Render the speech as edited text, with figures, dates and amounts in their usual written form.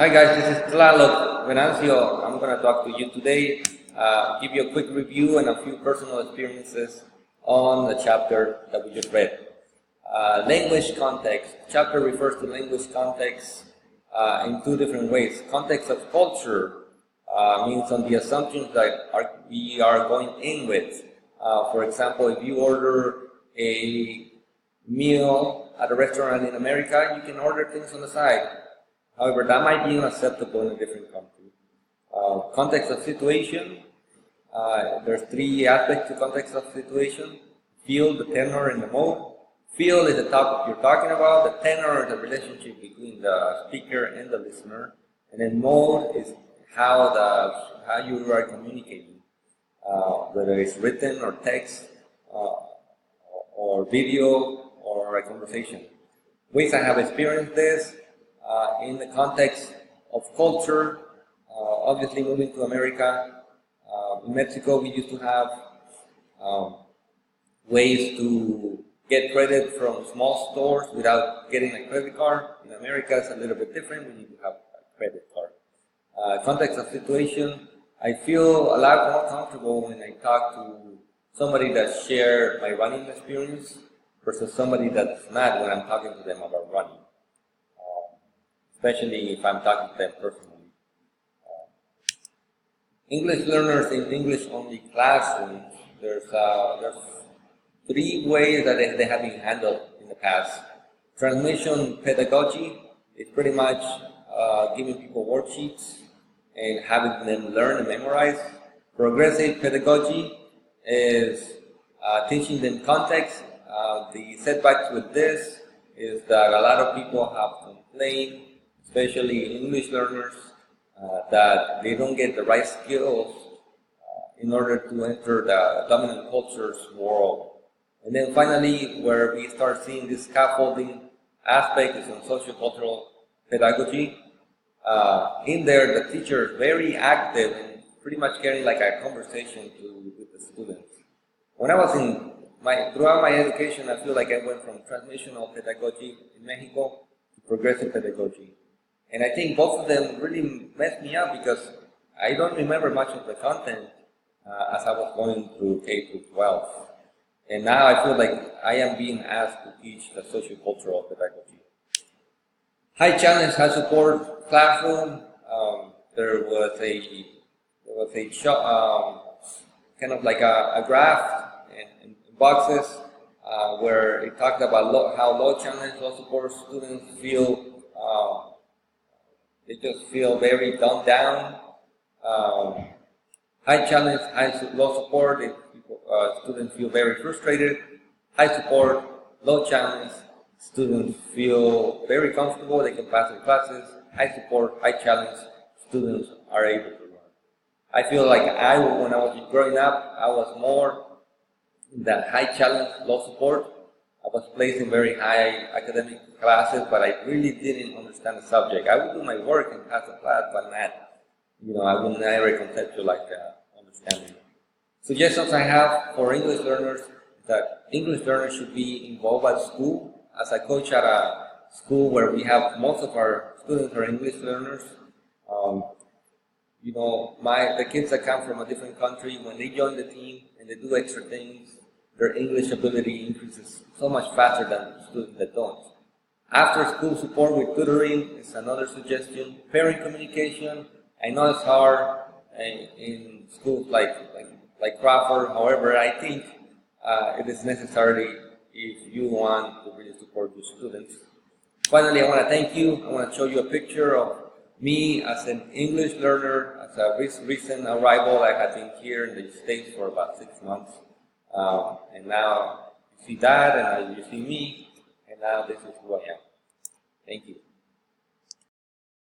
Hi guys, this is Tlaloc Venancio. I'm going to talk to you today, give you a quick review and a few personal experiences on the chapter that we just read. Language context. Chapter refers to language context in two different ways. Context of culture means on the assumptions that we are going in with. For example, if you order a meal at a restaurant in America, you can order things on the side. However, that might be unacceptable in a different country. Context of situation. There's three aspects to context of situation: feel, the tenor, and the mode. Feel is the topic you're talking about. The tenor is the relationship between the speaker and the listener. And then mode is how you are communicating, whether it's written or text, or video, or a conversation. Ways I have experienced this. In the context of culture, obviously moving to America, in Mexico we used to have ways to get credit from small stores without getting a credit card. In America it's a little bit different, we need to have a credit card. Context of situation, I feel a lot more comfortable when I talk to somebody that shared my running experience versus somebody that's not when I'm talking to them about running. Especially if I'm talking to them personally. English learners in English-only classrooms, there's three ways that they have been handled in the past. Transmission pedagogy is pretty much giving people worksheets and having them learn and memorize. Progressive pedagogy is teaching them context. The setbacks with this is that a lot of people have complained, especially English learners, that they don't get the right skills in order to enter the dominant culture's world. And then finally, where we start seeing this scaffolding aspect is in sociocultural pedagogy. In there, the teacher is very active and pretty much carrying like a conversation with the students. When I was throughout my education, I feel like I went from transmissional pedagogy in Mexico to progressive pedagogy. And I think both of them really messed me up because I don't remember much of the content as I was going through K through 12. And now I feel like I am being asked to teach the sociocultural pedagogy. High challenge, high support classroom. There was a kind of like a graph in boxes where it talked about how low challenge, low support students feel. They just feel very dumbed down. High challenge, low support, students feel very frustrated. High support, low challenge, students feel very comfortable, they can pass their classes. High support, high challenge, students are able to learn. I feel like when I was growing up, I was more in the high challenge, low support. I was placed in very high academic classes, but I really didn't understand the subject. I would do my work and pass the class, but not, I would never conceptualize the understanding. Suggestions I have for English learners is that English learners should be involved at school. As I coach at a school where we have most of our students are English learners, the kids that come from a different country, when they join the team and they do extra things, their English ability increases so much faster than students that don't. After school support with tutoring is another suggestion. Parent communication, I know it's hard in schools like Crawford, however, I think it is necessary if you want to really support your students. Finally, I want to thank you. I want to show you a picture of me as an English learner, as a recent arrival. I have been here in the States for about 6 months. And now you see that, and now you see me, and now this is who I am. Thank you.